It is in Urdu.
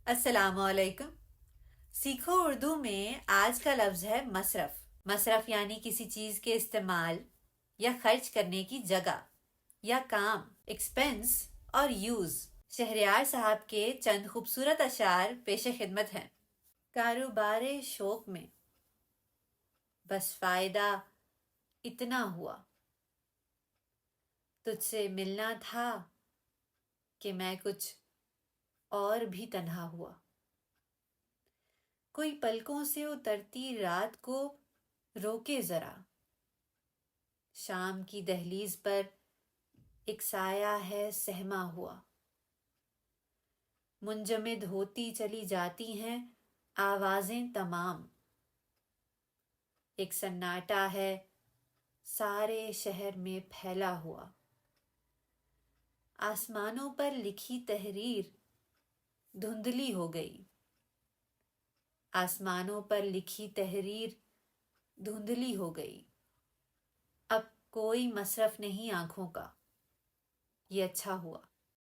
السلام علیکم۔ سیکھو اردو میں آج کا لفظ ہے مصرف۔ مصرف یعنی کسی چیز کے استعمال یا خرچ کرنے کی جگہ یا کام، ایکسپنس اور یوز۔ شہریار صاحب کے چند خوبصورت اشعار پیش خدمت ہیں۔ کاروبار شوق میں بس فائدہ اتنا ہوا، تجھ سے ملنا تھا کہ میں کچھ اور بھی تنہا ہوا۔ کوئی پلکوں سے اترتی رات کو روکے ذرا، شام کی دہلیز پر ایک سایہ ہے سہما ہوا۔ منجمد ہوتی چلی جاتی ہیں آوازیں تمام، ایک سناٹا ہے سارے شہر میں پھیلا ہوا۔ آسمانوں پر لکھی تحریر دھندلی ہو گئی، آسمانوں پر لکھی تحریر دھندلی ہو گئی۔ اب کوئی مصرف نہیں آنکھوں کا، یہ اچھا ہوا۔